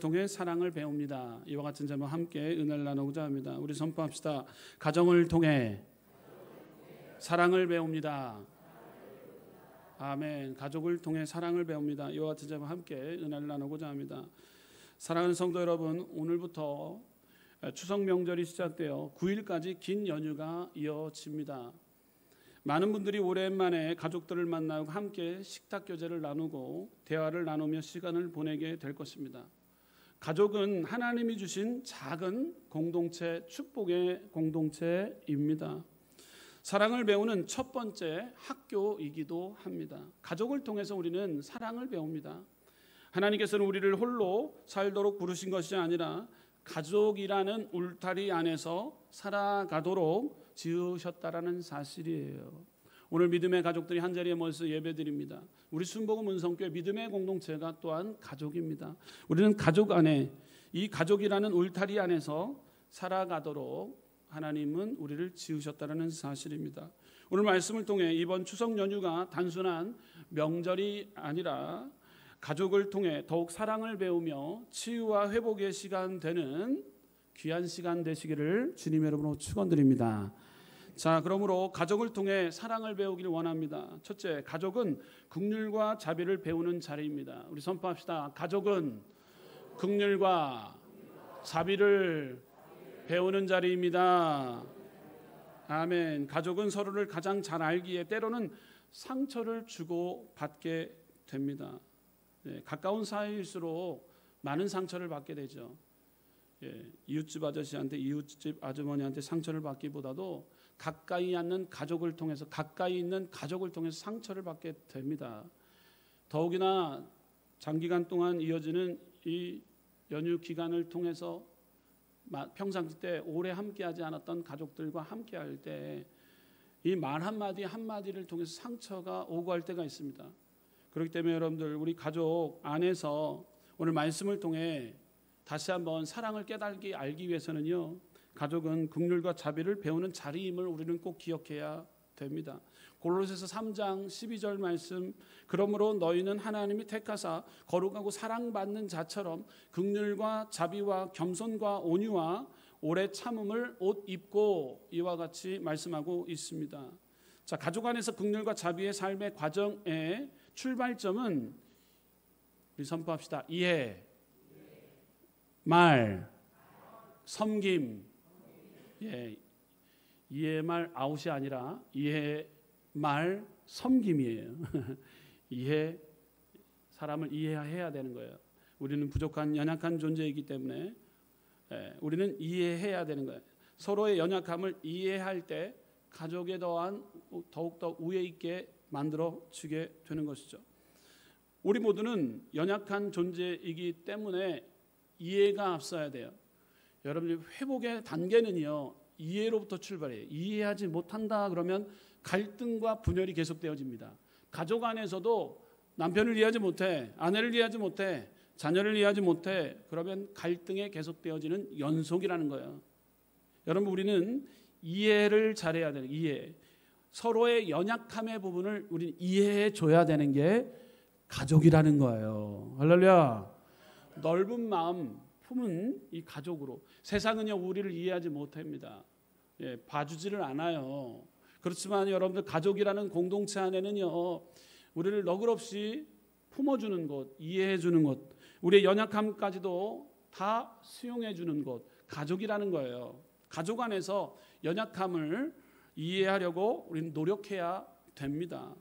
통해 사랑을 배웁니다. 이와 같은 제목 함께 은혜를 나누고자 합니다. 우리 선포합시다. 가정을 통해 사랑을 배웁니다. 아멘. 가족을 통해 사랑을 배웁니다. 이와 같은 제목 함께 은혜를 나누고자 합니다. 사랑하는 성도 여러분, 오늘부터 추석 명절이 시작되어 9일까지 긴 연휴가 이어집니다. 많은 분들이 오랜만에 가족들을 만나고 함께 식탁 교제를 나누고 대화를 나누며 시간을 보내게 될 것입니다. 가족은 하나님이 주신 작은 공동체, 축복의 공동체입니다. 사랑을 배우는 첫 번째 학교이기도 합니다. 가족을 통해서 우리는 사랑을 배웁니다. 하나님께서는 우리를 홀로 살도록 부르신 것이 아니라 가족이라는 울타리 안에서 살아가도록 지으셨다라는 사실이에요. 오늘 믿음의 가족들이 한자리에 모여서 예배드립니다. 우리 순복음 은성교회 믿음의 공동체가 또한 가족입니다. 우리는 가족 안에, 이 가족이라는 울타리 안에서 살아가도록 하나님은 우리를 지으셨다는 사실입니다. 오늘 말씀을 통해 이번 추석 연휴가 단순한 명절이 아니라 가족을 통해 더욱 사랑을 배우며 치유와 회복의 시간 되는 귀한 시간 되시기를 주님의 이름으로 축원드립니다. 자, 그러므로 가족을 통해 사랑을 배우기를 원합니다. 첫째, 가족은 긍휼과 자비를 배우는 자리입니다. 우리 선포합시다. 가족은 긍휼과 자비를 배우는 자리입니다. 아멘. 가족은 서로를 가장 잘 알기에 때로는 상처를 주고 받게 됩니다. 가까운 사이일수록 많은 상처를 받게 되죠. 이웃집 아저씨한테, 이웃집 아주머니한테 상처를 받기보다도 가까이 있는 가족을 통해서 상처를 받게 됩니다. 더욱이나 장기간 동안 이어지는 이 연휴 기간을 통해서 평상시 때 오래 함께하지 않았던 가족들과 함께할 때 이 말 한마디 한마디를 통해서 상처가 오고 할 때가 있습니다. 그렇기 때문에 여러분들, 우리 가족 안에서 오늘 말씀을 통해 다시 한번 사랑을 깨닫기 알기 위해서는요, 가족은 긍휼과 자비를 배우는 자리임을 우리는 꼭 기억해야 됩니다. 골로새서 3장 12절 말씀, 그러므로 너희는 하나님이 택하사 거룩하고 사랑받는 자처럼 긍휼과 자비와 겸손과 온유와 오래 참음을 옷 입고, 이와 같이 말씀하고 있습니다. 자, 가족 안에서 긍휼과 자비의 삶의 과정의 출발점은 우리 선포합시다. 이해, 말, 섬김. 이해, 말, 아웃이 아니라 이해, 말, 섬김이에요. 사람을 이해해야 되는 거예요. 우리는 부족한 연약한 존재이기 때문에 우리는 이해해야 되는 거예요. 서로의 연약함을 이해할 때 가족에 더욱더 우애 있게 만들어지게 되는 것이죠. 우리 모두는 연약한 존재이기 때문에 이해가 앞서야 돼요. 여러분들, 회복의 단계는요, 이해로부터 출발해요. 이해하지 못한다 그러면 갈등과 분열이 계속되어집니다. 가족 안에서도 남편을 이해하지 못해, 아내를 이해하지 못해, 자녀를 이해하지 못해, 그러면 갈등에 계속되어지는 연속이라는 거예요. 여러분, 우리는 이해를 잘해야 돼요. 이해. 서로의 연약함의 부분을 우리는 이해해 줘야 되는 게 가족이라는 거예요. 할렐루야. 넓은 마음 품은 이 가족으로. 세상은요, 우리를 이해하지 못합니다. 봐주지를 않아요. 그렇지만 여러분들, 가족이라는 공동체 안에는요, 우리를 너그럽이 품어주는 곳, 이해해주는 곳, 우리의 연약함까지도 다 수용해주는 곳, 가족이라는 거예요. 가족 안에서 연약함을 이해하려고 우리는 노력해야 됩니다.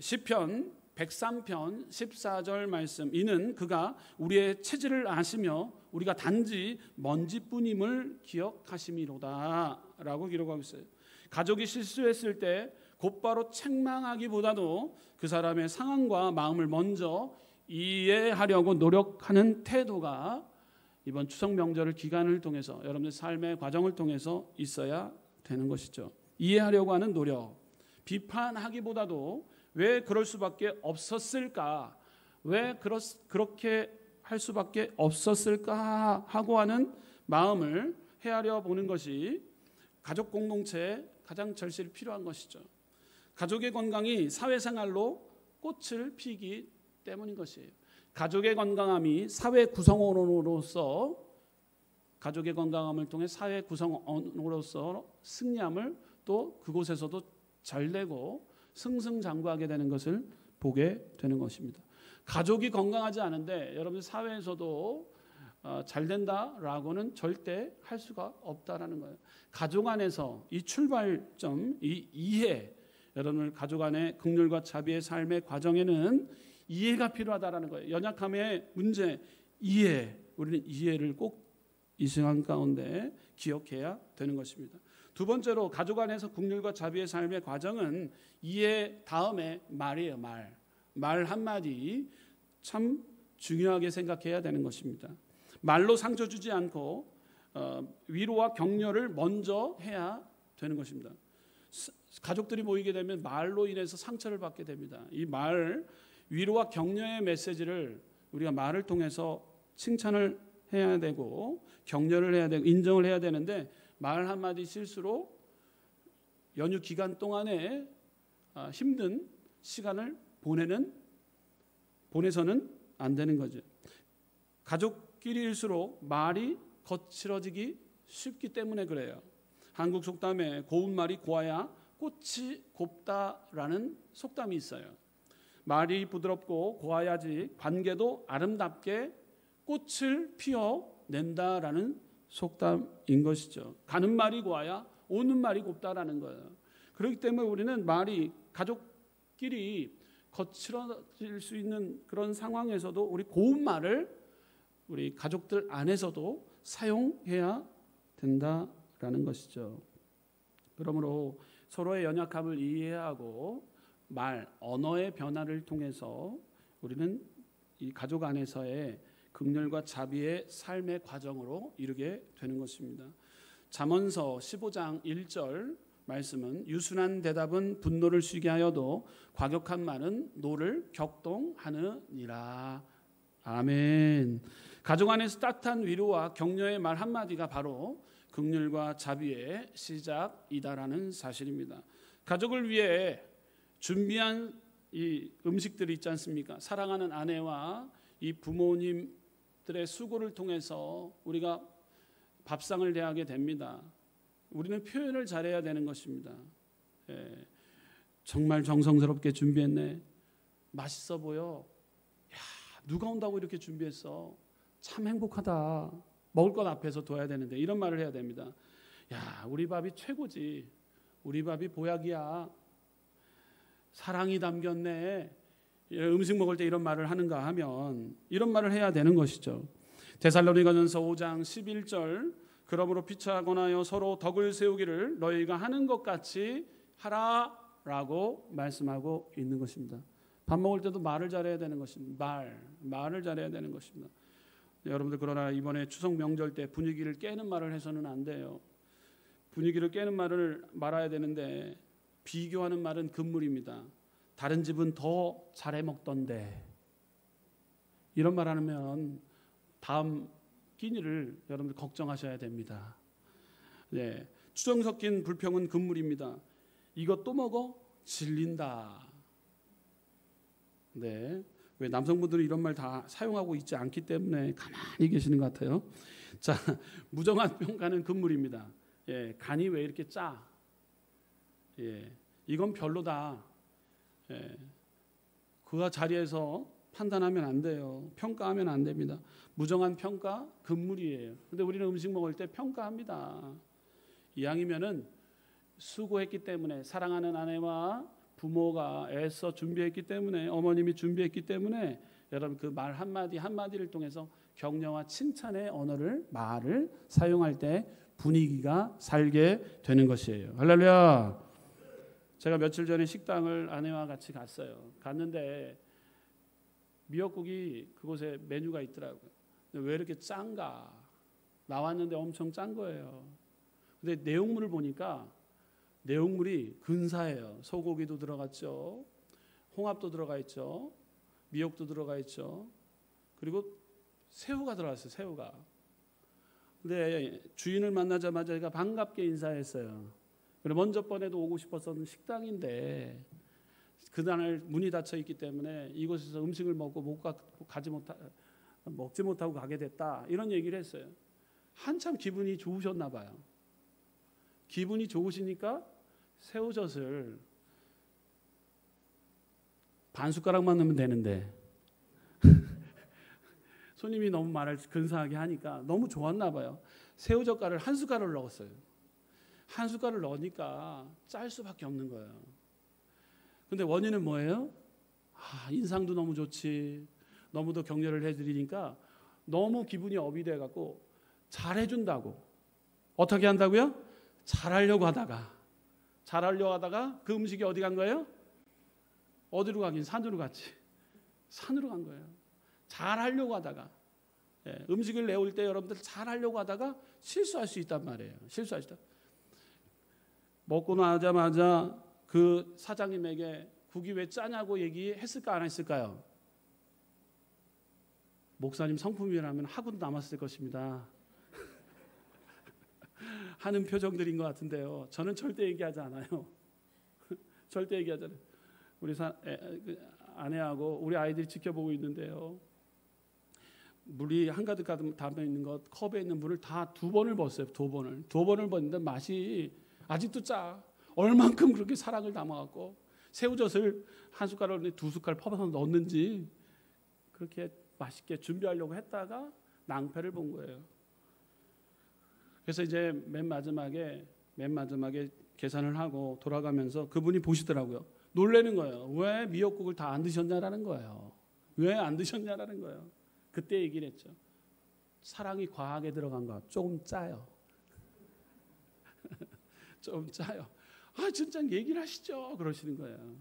시편 103편 14절 말씀, 이는 그가 우리의 체질을 아시며 우리가 단지 먼지뿐임을 기억하심이로다 라고 기록하고 있어요. 가족이 실수했을 때 곧바로 책망하기보다도 그 사람의 상황과 마음을 먼저 이해하려고 노력하는 태도가 이번 추석 명절을 기간을 통해서, 여러분의 삶의 과정을 통해서 있어야 되는 것이죠. 이해하려고 하는 노력, 비판하기보다도 왜 그럴 수밖에 없었을까, 왜 그렇게 할 수밖에 없었을까 하고 하는 마음을 헤아려 보는 것이 가족 공동체에 가장 절실히 필요한 것이죠. 가족의 건강이 사회생활로 꽃을 피기 때문인 것이에요. 가족의 건강함이 사회 구성원으로서 가족의 건강함을 통해 사회 구성원으로서 승리함을 또 그곳에서도 잘 되고 승승장구하게 되는 것을 보게 되는 것입니다. 가족이 건강하지 않은데 여러분 사회에서도 잘 된다라고는 절대 할 수가 없다라는 거예요. 가족 안에서 이 출발점, 이 이해, 여러분 가족 안의 긍휼과 자비의 삶의 과정에는 이해가 필요하다라는 거예요. 연약함의 문제, 이해, 우리는 이해를 꼭 이 시간 가운데 기억해야 되는 것입니다. 두 번째로 가족 안에서 긍휼과 자비의 삶의 과정은 이해 다음에 말이에요. 말 한마디 참 중요하게 생각해야 되는 것입니다. 말로 상처 주지 않고 위로와 격려를 먼저 해야 되는 것입니다. 가족들이 모이게 되면 말로 인해서 상처를 받게 됩니다. 이 말, 위로와 격려의 메시지를 우리가 말을 통해서 칭찬을 해야 되고 격려를 해야 되고 인정을 해야 되는데 말 한마디 실수로 연휴 기간 동안에 힘든 시간을 보내서는 안 되는 거죠. 가족끼리일수록 말이 거칠어지기 쉽기 때문에 그래요. 한국 속담에 고운 말이 고와야 꽃이 곱다라는 속담이 있어요. 말이 부드럽고 고와야지 관계도 아름답게 꽃을 피워낸다라는 속담인 것이죠. 가는 말이 고와야 오는 말이 곱다라는 거예요. 그렇기 때문에 우리는 말이 가족끼리 거칠어질 수 있는 그런 상황에서도 우리 고운 말을 우리 가족들 안에서도 사용해야 된다라는 것이죠. 그러므로 서로의 연약함을 이해하고 언어의 변화를 통해서 우리는 이 가족 안에서의 긍휼과 자비의 삶의 과정으로 이르게 되는 것입니다. 잠언서 15장 1절 말씀은 유순한 대답은 분노를 쉬게 하여도 과격한 말은 노를 격동하느니라. 아멘. 가족 안에서 따뜻한 위로와 격려의 말 한마디가 바로 긍휼과 자비의 시작이다라는 사실입니다. 가족을 위해 준비한 이 음식들이 있지 않습니까? 사랑하는 아내와 이 부모님들의 수고를 통해서 우리가 밥상을 대하게 됩니다. 우리는 표현을 잘해야 되는 것입니다. 정말 정성스럽게 준비했네. 맛있어 보여. 야, 누가 온다고 이렇게 준비했어. 참 행복하다. 먹을 것 앞에서 둬야 되는데 이런 말을 해야 됩니다. 야, 우리 밥이 최고지. 우리 밥이 보약이야. 사랑이 담겼네. 음식 먹을 때 이런 말을 하는가 하면 이런 말을 해야 되는 것이죠. 데살로니가전서 5장 11절 그러므로 피차 권하여 서로 덕을 세우기를 너희가 하는 것 같이 하라라고 말씀하고 있는 것입니다. 밥 먹을 때도 말을 잘해야 되는 것입니다. 말을 잘해야 되는 것입니다. 여러분들 그러나 이번에 추석 명절 때 분위기를 깨는 말을 해서는 안 돼요. 분위기를 깨는 말을 말아야 되는데 비교하는 말은 금물입니다. 다른 집은 더 잘해 먹던데 이런 말 하면 다음 끼니를 여러분들 걱정하셔야 됩니다. 네, 추정 섞인 불평은 금물입니다. 이거 또 먹어? 질린다. 네, 왜 남성분들은 이런 말 다 사용하고 있지 않기 때문에 가만히 계시는 것 같아요. 자, 무정한 평가는 금물입니다. 예, 간이 왜 이렇게 짜? 예, 이건 별로다. 예, 그 자리에서 판단하면 안 돼요. 평가하면 안 됩니다. 무정한 평가 금물이에요. 근데 우리는 음식 먹을 때 평가합니다. 이왕이면은 수고했기 때문에 사랑하는 아내와 부모가 애써 준비했기 때문에 어머님이 준비했기 때문에 여러분 그 말 한마디 한마디를 통해서 격려와 칭찬의 말을 사용할 때 분위기가 살게 되는 것이에요. 할렐루야. 제가 며칠 전에 식당을 아내와 같이 갔어요. 갔는데 미역국이 그곳에 메뉴가 있더라고요. 근데 왜 이렇게 짠가? 나왔는데 엄청 짠 거예요. 근데 내용물을 보니까 내용물이 근사해요. 소고기도 들어갔죠. 홍합도 들어가 있죠. 미역도 들어가 있죠. 그리고 새우가 들어갔어요. 새우가. 근데 주인을 만나자마자 제가 반갑게 인사했어요. 그리고 먼저 번에도 오고 싶었던 식당인데 그날 문이 닫혀 있기 때문에 이곳에서 음식을 먹지 못하고 가게 됐다. 이런 얘기를 했어요. 한참 기분이 좋으셨나 봐요. 기분이 좋으시니까 새우젓을 반 숟가락만 넣으면 되는데 손님이 너무 말을 근사하게 하니까 너무 좋았나 봐요. 새우젓가루를 한 숟가락을 넣었어요. 한 숟가락을 넣으니까 짤 수밖에 없는 거예요. 근데 원인은 뭐예요? 인상도 너무 좋지. 너무도 격려를 해드리니까 너무 기분이 업이 돼갖고 잘해준다고. 어떻게 한다고요? 잘하려고 하다가 그 음식이 어디 간 거예요? 어디로 가긴 산으로 갔지. 산으로 간 거예요. 잘하려고 하다가 음식을 내올 때 여러분들 잘하려고 하다가 실수할 수 있단 말이에요. 실수할 수 있다. 먹고 나자마자 그 사장님에게 국이 왜 짜냐고 얘기했을까 안 했을까요? 목사님 성품이라면 하고도 남았을 것입니다. 하는 표정들인 것 같은데요. 저는 절대 얘기하지 않아요. 절대 얘기하지 않아요. 우리 아내하고 우리 아이들이 지켜보고 있는데요. 물이 한가득 담아 있는 것 컵에 있는 물을 다 2번을 붓어요. 2번을 붓는데 맛이 아직도 짜. 얼만큼 그렇게 사랑을 담아갖고 새우젓을 한 숟가락에 2숟갈 퍼서 넣었는지 그렇게 맛있게 준비하려고 했다가 낭패를 본 거예요. 그래서 이제 맨 마지막에 계산을 하고 돌아가면서 그분이 보시더라고요. 놀라는 거예요. 왜 미역국을 다 안 드셨냐라는 거예요. 왜 안 드셨냐라는 거예요. 그때 얘기를 했죠. 사랑이 과하게 들어간 거 조금 짜요. 좀 짜요. 진짜 얘기를 하시죠. 그러시는 거예요.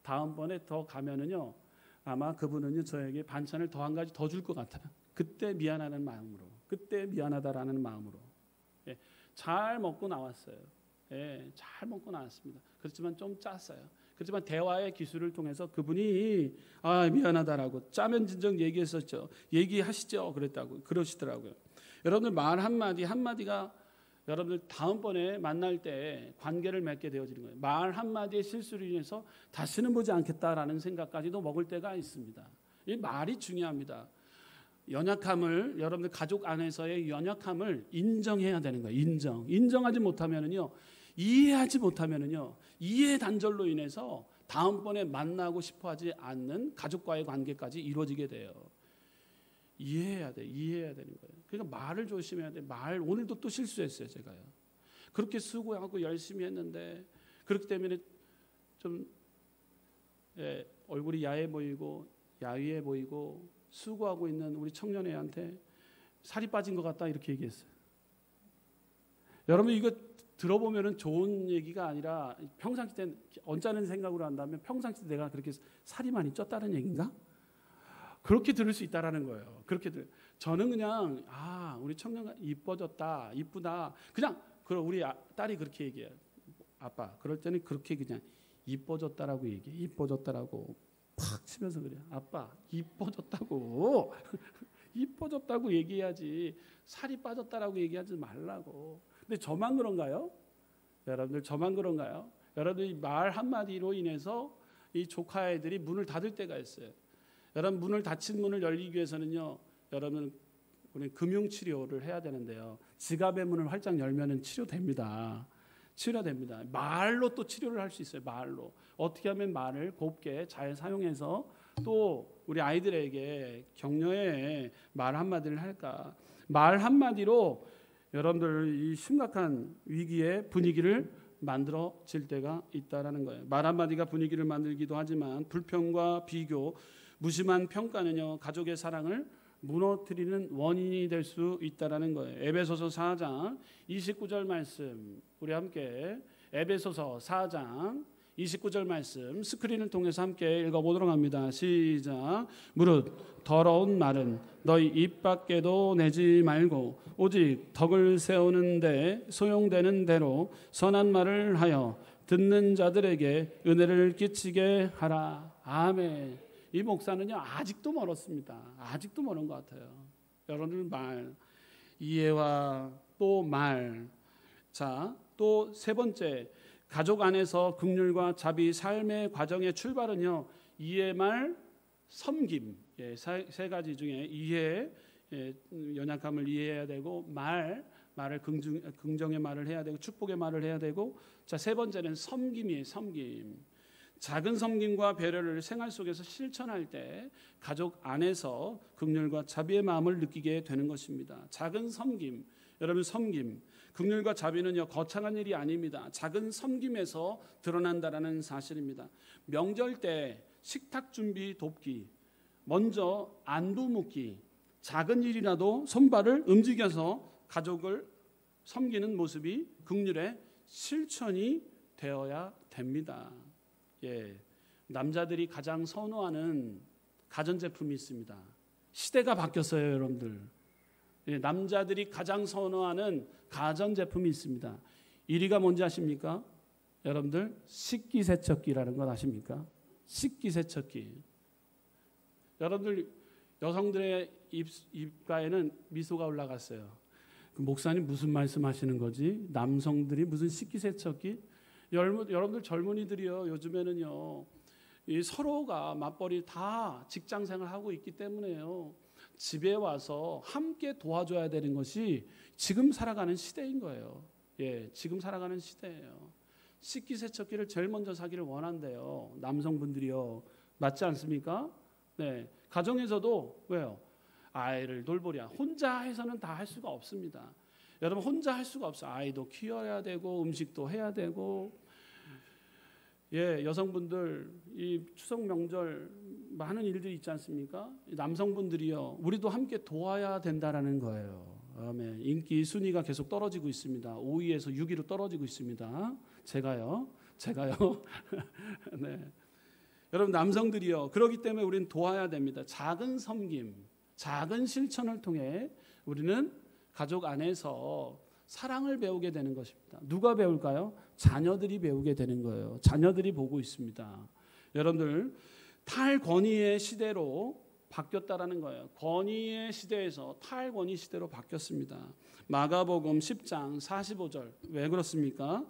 다음번에 더 가면은요. 아마 그분은요 저에게 반찬을 더 한 가지 더 줄 것 같아요. 그때 미안하다는 마음으로. 잘 먹고 나왔어요. 잘 먹고 나왔습니다. 그렇지만 좀 짰어요. 그렇지만 대화의 기술을 통해서 그분이 미안하다라고 짜면 진정 얘기하시죠. 그러시더라고요. 여러분들 말 한마디가 여러분들 다음번에 만날 때 관계를 맺게 되어지는 거예요. 말 한마디의 실수로 인해서 다시는 보지 않겠다라는 생각까지도 먹을 때가 있습니다. 이 말이 중요합니다. 연약함을 여러분들 가족 안에서의 연약함을 인정해야 되는 거예요. 인정하지 못하면은요. 이해하지 못하면은요. 이해 단절로 인해서 다음번에 만나고 싶어하지 않는 가족과의 관계까지 이루어지게 돼요. 이해해야 되는 거예요. 그러니까 말을 조심해야 돼. 오늘도 또 실수했어요, 제가요. 그렇게 수고하고 열심히 했는데 그렇기 때문에 좀 얼굴이 야해 보이고 야위해 보이고 수고하고 있는 우리 청년애한테 살이 빠진 것 같다 이렇게 얘기했어요. 여러분 이거 들어보면은 좋은 얘기가 아니라 평상시 때 언짢은 생각으로 한다면 평상시 때 내가 그렇게 살이 많이 쪘다는 얘기인가? 그렇게 들을 수 있다라는 거예요. 저는 그냥 우리 청년가 이뻐졌다, 이쁘다. 그냥 우리 딸이 그렇게 얘기해요. 아빠, 그럴 때는 그렇게 그냥 이뻐졌다라고 얘기해. 이뻐졌다라고 팍 치면서 그래요. 아빠, 이뻐졌다고. 이뻐졌다고 얘기해야지. 살이 빠졌다라고 얘기하지 말라고. 근데 저만 그런가요? 여러분들 저만 그런가요? 여러분들이 말 한마디로 인해서 이 조카 애들이 문을 닫을 때가 있어요. 여러분 닫힌 문을 열리기 위해서는요. 여러분 우리 금융 치료를 해야 되는데요. 지갑의 문을 활짝 열면은 치료됩니다. 말로 또 치료를 할 수 있어요. 말로 어떻게 하면 말을 곱게 잘 사용해서 또 우리 아이들에게 격려의 말 한마디를 할까? 말 한마디로 여러분들 이 심각한 위기의 분위기를 만들어질 때가 있다라는 거예요. 말 한마디가 분위기를 만들기도 하지만 불평과 비교, 무심한 평가는요 가족의 사랑을 무너뜨리는 원인이 될 수 있다라는 거예요. 에베소서 4장 29절 말씀 우리 함께 에베소서 4장 29절 말씀 스크린을 통해서 함께 읽어보도록 합니다. 시작. 무릇 더러운 말은 너희 입 밖에도 내지 말고 오직 덕을 세우는데 소용되는 대로 선한 말을 하여 듣는 자들에게 은혜를 끼치게 하라. 아멘. 이 목사는요 아직도 멀었습니다. 아직도 멀은 것 같아요. 여러분들 말, 이해와 또 말. 자, 또 세 번째 가족 안에서 긍휼과 자비, 삶의 과정의 출발은요, 이해 말 섬김, 세 가지 중에 이해, 연약함을 이해해야 되고, 말을 긍정의 말을 해야 되고, 축복의 말을 해야 되고, 자, 세 번째는 섬김이에요. 섬김. 작은 섬김과 배려를 생활 속에서 실천할 때 가족 안에서 긍휼과 자비의 마음을 느끼게 되는 것입니다. 작은 섬김, 여러분 섬김, 긍휼과 자비는요 거창한 일이 아닙니다. 작은 섬김에서 드러난다라는 사실입니다. 명절 때 식탁 준비 돕기, 먼저 안부 묻기, 작은 일이라도 손발을 움직여서 가족을 섬기는 모습이 긍휼의 실천이 되어야 됩니다. 남자들이 가장 선호하는 가전제품이 있습니다. 시대가 바뀌었어요, 여러분들. 남자들이 가장 선호하는 가전제품이 있습니다. 1위가 뭔지 아십니까? 여러분들 식기세척기라는 건 아십니까? 식기세척기. 여러분들 여성들의 입가에는 미소가 올라갔어요. 목사님 무슨 말씀하시는 거지? 남성들이 무슨 식기세척기? 여러분들 젊은이들이요, 요즘에는요, 이 서로가 맞벌이 다 직장생활 하고 있기 때문에요, 집에 와서 함께 도와줘야 되는 것이 지금 살아가는 시대인 거예요. 지금 살아가는 시대예요. 식기세척기를 제일 먼저 사기를 원한대요, 남성분들이요. 맞지 않습니까? 가정에서도 왜요? 아이를 돌보랴. 혼자 해서는 다 할 수가 없습니다. 여러분 혼자 할 수가 없어요. 아이도 키워야 되고 음식도 해야 되고. 여성분들 이 추석 명절 많은 일들이 있지 않습니까? 남성분들이요, 우리도 함께 도와야 된다라는 거예요. 아멘. 인기 순위가 계속 떨어지고 있습니다. 5위에서 6위로 떨어지고 있습니다. 제가요. 네. 여러분 남성들이요, 그렇기 때문에 우리는 도와야 됩니다. 작은 섬김, 작은 실천을 통해 우리는 가족 안에서 사랑을 배우게 되는 것입니다. 누가 배울까요? 자녀들이 배우게 되는 거예요. 자녀들이 보고 있습니다. 여러분들 탈권위의 시대로 바뀌었다라는 거예요. 권위의 시대에서 탈권위 시대로 바뀌었습니다. 마가복음 10장 45절. 왜 그렇습니까?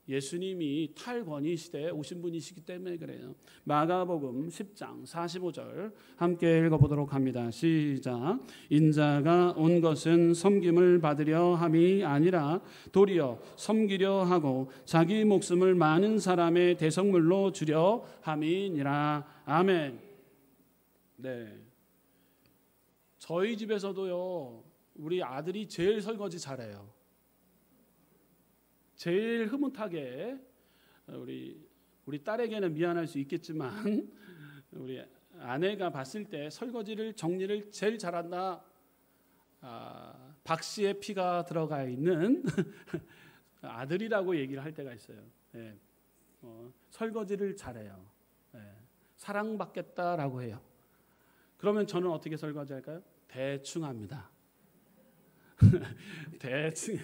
예수님이 탈권위 시대에 오신 분이시기 때문에 그래요. 마가복음 10장 45절 함께 읽어보도록 합니다. 시작. 인자가 온 것은 섬김을 받으려 함이 아니라 도리어 섬기려 하고 자기 목숨을 많은 사람의 대성물로 주려 함이니라. 아멘. 네. 저희 집에서도요, 우리 아들이 제일 설거지 잘해요. 제일 흐뭇하게, 우리 딸에게는 미안할 수 있겠지만 우리 아내가 봤을 때 설거지를 정리를 제일 잘한다. 박씨의 피가 들어가 있는 아들이라고 얘기를 할 때가 있어요. 설거지를 잘해요. 사랑받겠다라고 해요. 그러면 저는 어떻게 설거지할까요? 대충 합니다. 대충.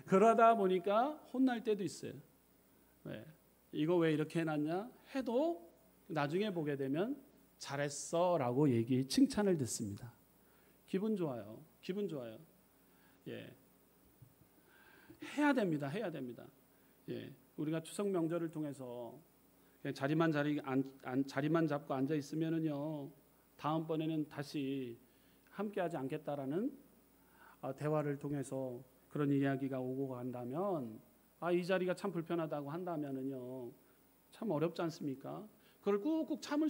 그러다 보니까 혼날 때도 있어요. 이거 왜 이렇게 해놨냐? 해도 나중에 보게 되면 잘했어 라고 칭찬을 듣습니다. 기분 좋아요. 해야 됩니다. 우리가 추석 명절을 통해서 자리만 잡고 앉아 있으면은요, 다음번에는 다시 함께하지 않겠다라는 대화를 통해서 그런 이야기가 오고 간다면, 이 자리가 참 불편하다고 한다면은요, 참 어렵지 않습니까? 그걸 꾹꾹 참는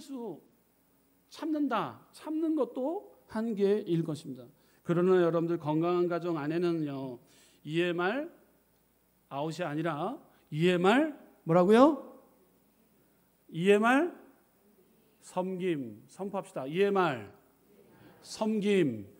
것도 한계일 것입니다. 그러나 여러분들 건강한 가정 안에는요, 이해 말 아웃이 아니라 이해 말 뭐라고요? 이해 말 섬김. 선포합시다. 이해 말 섬김.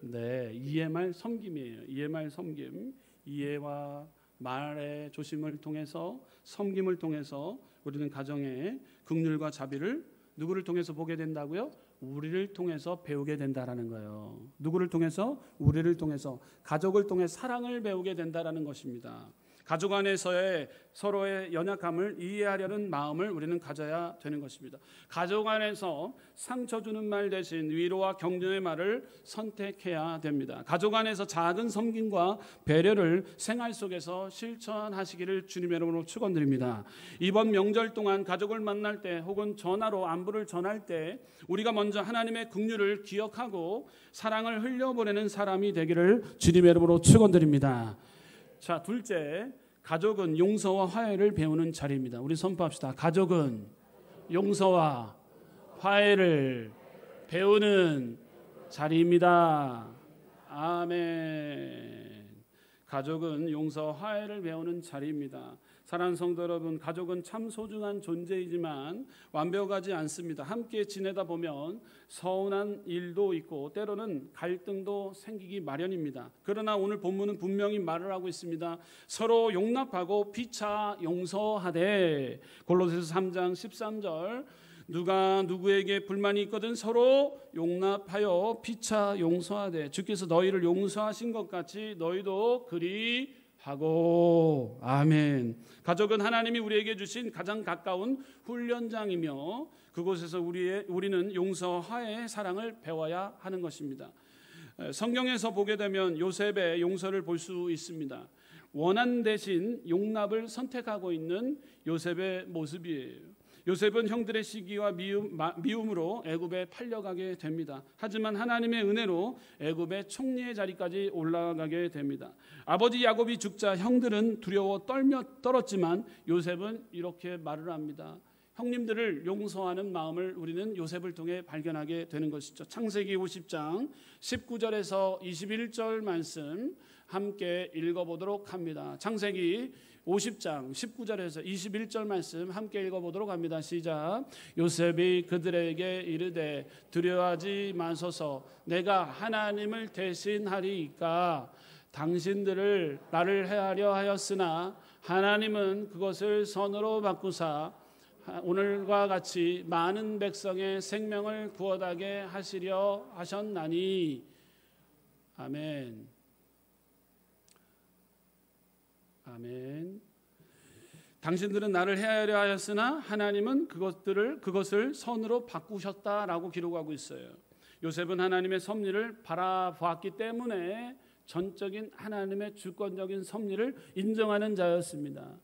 네, 이해 말 섬김이에요. 이해 말 섬김. 이해와 말의 조심을 통해서, 섬김을 통해서 우리는 가정의 긍휼과 자비를 누구를 통해서 보게 된다고요? 우리를 통해서 배우게 된다라는 거예요. 누구를 통해서? 우리를 통해서, 가족을 통해 사랑을 배우게 된다라는 것입니다. 가족 안에서의 서로의 연약함을 이해하려는 마음을 우리는 가져야 되는 것입니다. 가족 안에서 상처 주는 말 대신 위로와 격려의 말을 선택해야 됩니다. 가족 안에서 작은 섬김과 배려를 생활 속에서 실천하시기를 주님의 이름으로 축원드립니다. 이번 명절 동안 가족을 만날 때 혹은 전화로 안부를 전할 때 우리가 먼저 하나님의 긍휼을 기억하고 사랑을 흘려보내는 사람이 되기를 주님의 이름으로 축원드립니다. 자, 둘째, 가족은 용서와 화해를 배우는 자리입니다. 우리 선포합시다. 가족은 용서와 화해를 배우는 자리입니다. 아멘. 가족은 용서와 화해를 배우는 자리입니다. 사랑하는 성도 여러분, 가족은 참 소중한 존재이지만 완벽하지 않습니다. 함께 지내다 보면 서운한 일도 있고 때로는 갈등도 생기기 마련입니다. 그러나 오늘 본문은 분명히 말을 하고 있습니다. 서로 용납하고 피차 용서하되. 골로새서 3장 13절, 누가 누구에게 불만이 있거든 서로 용납하여 피차 용서하되 주께서 너희를 용서하신 것 같이 너희도 그리 하고. 아멘. 가족은 하나님이 우리에게 주신 가장 가까운 훈련장이며 그곳에서 우리는 용서와 화해의 사랑을 배워야 하는 것입니다. 성경에서 보게 되면 요셉의 용서를 볼 수 있습니다. 원한 대신 용납을 선택하고 있는 요셉의 모습이에요. 요셉은 형들의 시기와 미움으로 애굽에 팔려가게 됩니다. 하지만 하나님의 은혜로 애굽의 총리의 자리까지 올라가게 됩니다. 아버지 야곱이 죽자 형들은 두려워 떨었지만 요셉은 이렇게 말을 합니다. 형님들을 용서하는 마음을 우리는 요셉을 통해 발견하게 되는 것이죠. 창세기 50장 19절에서 21절 말씀 함께 읽어보도록 합니다. 창세기 50장 19절에서 21절 말씀 함께 읽어보도록 합니다. 시작. 요셉이 그들에게 이르되 두려워하지 마소서, 내가 하나님을 대신하리이까. 당신들을 나를 해하려 하였으나 하나님은 그것을 선으로 바꾸사 오늘과 같이 많은 백성의 생명을 구원하게 하시려 하셨나니. 아멘. 아멘. 당신들은 나를 해하려 하였으나 하나님은 그것을 선으로 바꾸셨다라고 기록하고 있어요. 요셉은 하나님의 섭리를 바라보았기 때문에 전적인 하나님의 주권적인 섭리를 인정하는 자였습니다.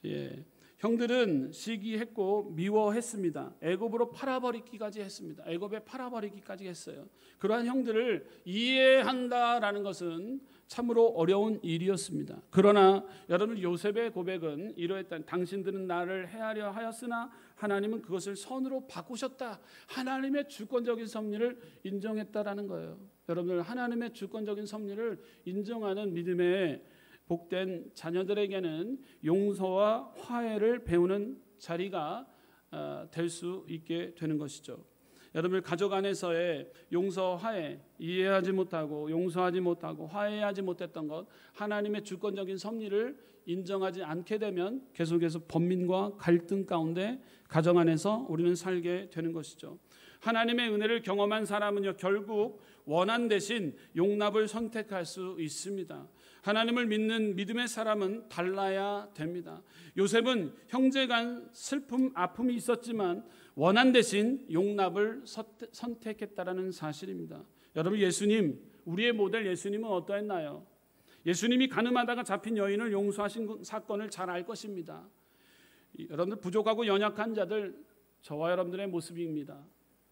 예. 형들은 시기했고 미워했습니다. 애굽으로 팔아버리기까지 했습니다. 애굽에 팔아버리기까지 했어요. 그러한 형들을 이해한다라는 것은 참으로 어려운 일이었습니다. 그러나 여러분, 요셉의 고백은 이러했다. 당신들은 나를 해하려 하였으나 하나님은 그것을 선으로 바꾸셨다. 하나님의 주권적인 섭리를 인정했다라는 거예요. 여러분들, 하나님의 주권적인 섭리를 인정하는 믿음의 복된 자녀들에게는 용서와 화해를 배우는 자리가 될 수 있게 되는 것이죠. 여러분, 가족 안에서의 용서, 화해, 이해하지 못하고 용서하지 못하고 화해하지 못했던 것, 하나님의 주권적인 섭리를 인정하지 않게 되면 계속해서 번민과 갈등 가운데 가정 안에서 우리는 살게 되는 것이죠. 하나님의 은혜를 경험한 사람은요, 결국 원한 대신 용납을 선택할 수 있습니다. 하나님을 믿는 믿음의 사람은 달라야 됩니다. 요셉은 형제 간 슬픔, 아픔이 있었지만 원한 대신 용납을 선택했다라는 사실입니다. 여러분, 예수님, 우리의 모델 예수님은 어떠했나요? 예수님이 가늠하다가 잡힌 여인을 용서하신 사건을 잘 알 것입니다. 여러분들, 부족하고 연약한 자들, 저와 여러분들의 모습입니다.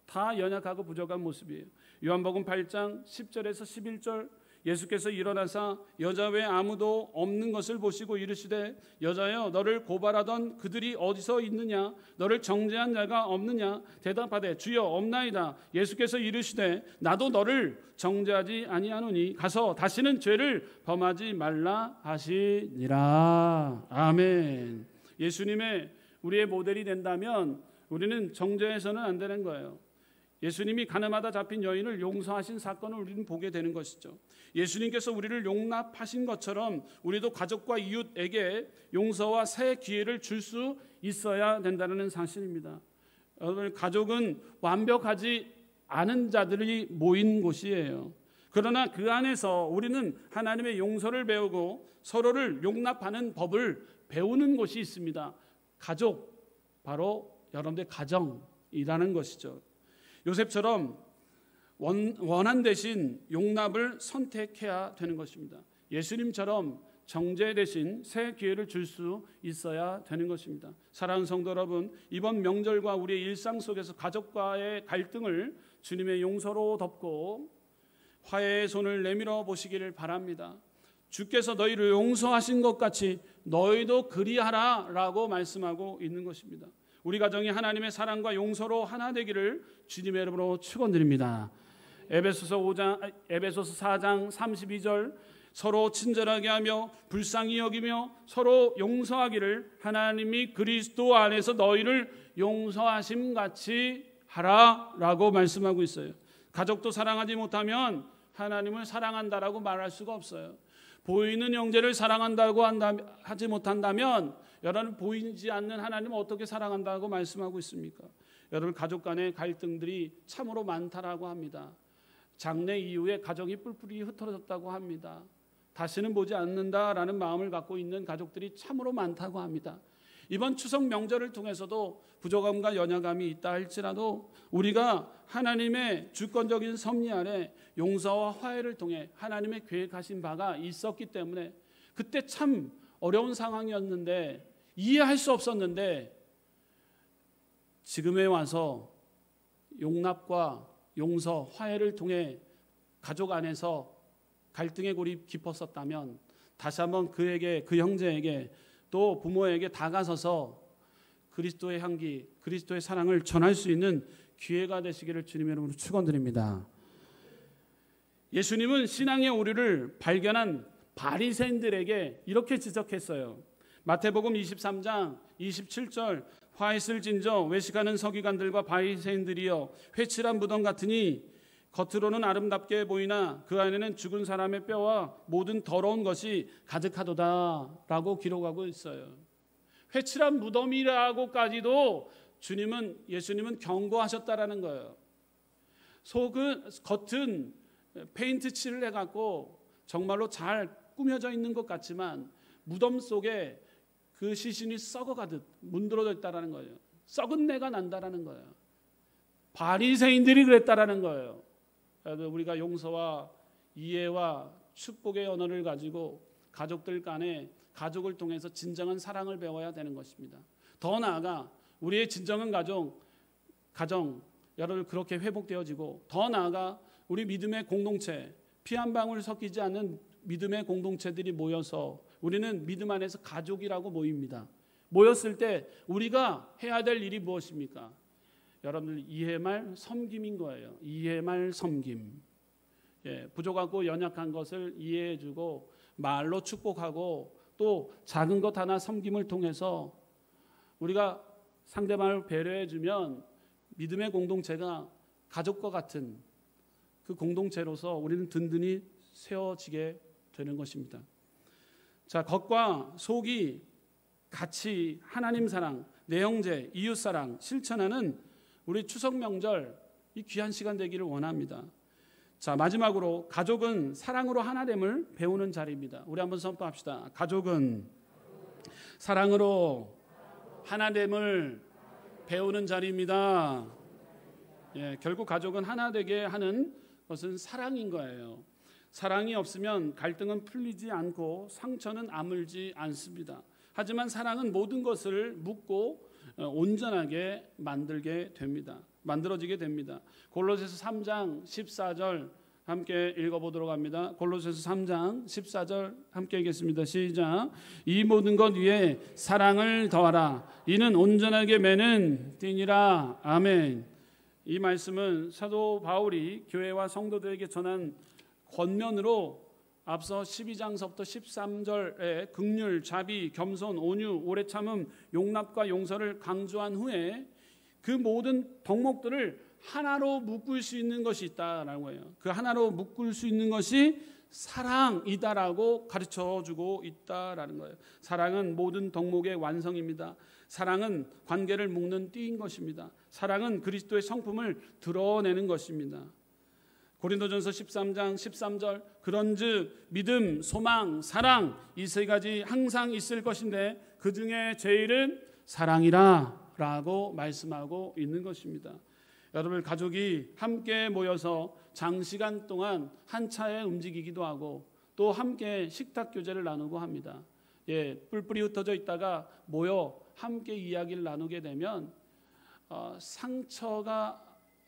다 연약하고 부족한 모습이에요. 요한복음 8장 10절에서 11절, 예수께서 일어나사 여자 외에 아무도 없는 것을 보시고 이르시되, 여자여, 너를 고발하던 그들이 어디서 있느냐? 너를 정죄한 자가 없느냐? 대답하되 주여, 없나이다. 예수께서 이르시되, 나도 너를 정죄하지 아니하노니 가서 다시는 죄를 범하지 말라 하시니라. 아멘. 예수님의 우리의 모델이 된다면 우리는 정죄해서는 안 되는 거예요. 예수님이 가늠하다 잡힌 여인을 용서하신 사건을 우리는 보게 되는 것이죠. 예수님께서 우리를 용납하신 것처럼 우리도 가족과 이웃에게 용서와 새 기회를 줄 수 있어야 된다는 사실입니다. 여러분, 가족은 완벽하지 않은 자들이 모인 곳이에요. 그러나 그 안에서 우리는 하나님의 용서를 배우고 서로를 용납하는 법을 배우는 곳이 있습니다. 가족, 바로 여러분들의 가정이라는 것이죠. 요셉처럼 원한 대신 용납을 선택해야 되는 것입니다. 예수님처럼 정죄 대신 새 기회를 줄 수 있어야 되는 것입니다. 사랑하는 성도 여러분, 이번 명절과 우리의 일상 속에서 가족과의 갈등을 주님의 용서로 덮고 화해의 손을 내밀어 보시기를 바랍니다. 주께서 너희를 용서하신 것 같이 너희도 그리하라 라고 말씀하고 있는 것입니다. 우리 가정이 하나님의 사랑과 용서로 하나 되기를 주님의 이름으로 축원드립니다. 에베소서 4장 32절, 서로 친절하게 하며 불쌍히 여기며 서로 용서하기를 하나님이 그리스도 안에서 너희를 용서하심 같이 하라라고 말씀하고 있어요. 가족도 사랑하지 못하면 하나님을 사랑한다라고 말할 수가 없어요. 보이는 형제를 사랑한다고 하지 못한다면 여러분 보이지 않는 하나님을 어떻게 사랑한다고 말씀하고 있습니까? 여러분 가족 간의 갈등들이 참으로 많다라고 합니다. 장래 이후에 가정이 뿔뿔이 흩어졌다고 합니다. 다시는 보지 않는다라는 마음을 갖고 있는 가족들이 참으로 많다고 합니다. 이번 추석 명절을 통해서도 부족함과 연약함이 있다 할지라도 우리가 하나님의 주권적인 섭리 아래 용서와 화해를 통해 하나님의 계획하신 바가 있었기 때문에 그때 참 어려운 상황이었는데 이해할 수 없었는데 지금에 와서 용납과 용서, 화해를 통해 가족 안에서 갈등의 골이 깊었었다면 다시 한번 그에게, 그 형제에게 또 부모에게 다가서서 그리스도의 향기, 그리스도의 사랑을 전할 수 있는 기회가 되시기를 주님의 이름으로 축원드립니다. 예수님은 신앙의 오류를 발견한 바리새인들에게 이렇게 지적했어요. 마태복음 23장 27절, 화했을진저 외식하는 서기관들과 바리새인들이여 회칠한 무덤 같으니 겉으로는 아름답게 보이나 그 안에는 죽은 사람의 뼈와 모든 더러운 것이 가득하도다 라고 기록하고 있어요. 회칠한 무덤이라고까지도 예수님은 경고하셨다라는 거예요. 겉은 페인트 칠을 해갖고 정말로 잘 꾸며져 있는 것 같지만 무덤 속에 그 시신이 썩어가듯 문드러져 있다라는 거예요. 썩은 내가 난다라는 거예요. 바리새인들이 그랬다라는 거예요. 우리가 용서와 이해와 축복의 언어를 가지고 가족들 간에 가족을 통해서 진정한 사랑을 배워야 되는 것입니다. 더 나아가 우리의 진정한 가정 여러분 그렇게 회복되어지고 더 나아가 우리 믿음의 공동체, 피 한 방울 섞이지 않는 믿음의 공동체들이 모여서 우리는 믿음 안에서 가족이라고 모입니다. 모였을 때 우리가 해야 될 일이 무엇입니까? 여러분들 이해 말 섬김인 거예요. 이해 말 섬김. 부족하고 연약한 것을 이해해주고 말로 축복하고 또 작은 것 하나 섬김을 통해서 우리가 상대방을 배려해주면 믿음의 공동체가 가족과 같은 그 공동체로서 우리는 든든히 세워지게 되는 것입니다. 자, 겉과 속이 같이 하나님 사랑, 내 형제, 이웃 사랑 실천하는 우리 추석 명절 이 귀한 시간 되기를 원합니다. 자, 마지막으로 가족은 사랑으로 하나됨을 배우는 자리입니다. 우리 한번 선포합시다. 가족은 사랑으로 하나됨을 배우는 자리입니다. 결국 가족은 하나 되게 하는 것은 사랑인 거예요. 사랑이 없으면 갈등은 풀리지 않고 상처는 아물지 않습니다. 하지만 사랑은 모든 것을 묻고 온전하게 만들어지게 됩니다. 골로새서 3장 14절 함께 읽어보도록 합니다. 골로새서 3장 14절 함께 읽겠습니다. 시작. 이 모든 것 위에 사랑을 더하라. 이는 온전하게 매는 띠니라. 아멘. 이 말씀은 사도 바울이 교회와 성도들에게 전한 권면으로 앞서 12장서부터 13절에 긍휼, 자비, 겸손, 온유, 오래 참음, 용납과 용서를 강조한 후에 그 모든 덕목들을 하나로 묶을 수 있는 것이 있다라는 거예요. 그 하나로 묶을 수 있는 것이 사랑이다라고 가르쳐주고 있다라는 거예요. 사랑은 모든 덕목의 완성입니다. 사랑은 관계를 묶는 띠인 것입니다. 사랑은 그리스도의 성품을 드러내는 것입니다. 고린도전서 13장 13절 그런즉 믿음, 소망, 사랑 이 세 가지 항상 있을 것인데 그 중에 제일은 사랑이라 라고 말씀하고 있는 것입니다. 여러분 가족이 함께 모여서 장시간 동안 한 차에 움직이기도 하고 또 함께 식탁 교제를 나누고 합니다. 뿔뿔이 흩어져 있다가 모여 함께 이야기를 나누게 되면 상처가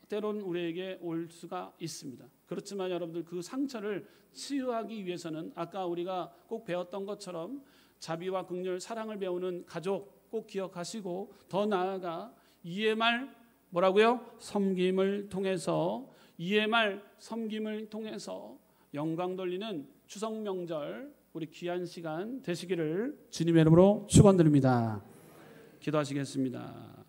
때론 우리에게 올 수가 있습니다. 그렇지만 여러분들 그 상처를 치유하기 위해서는 아까 우리가 꼭 배웠던 것처럼 자비와 긍휼, 사랑을 배우는 가족 꼭 기억하시고 더 나아가 EMR 뭐라고요? 섬김을 통해서 EMR 섬김을 통해서 영광 돌리는 추석 명절 우리 귀한 시간 되시기를 주님의 이름으로 축원드립니다. 기도하시겠습니다.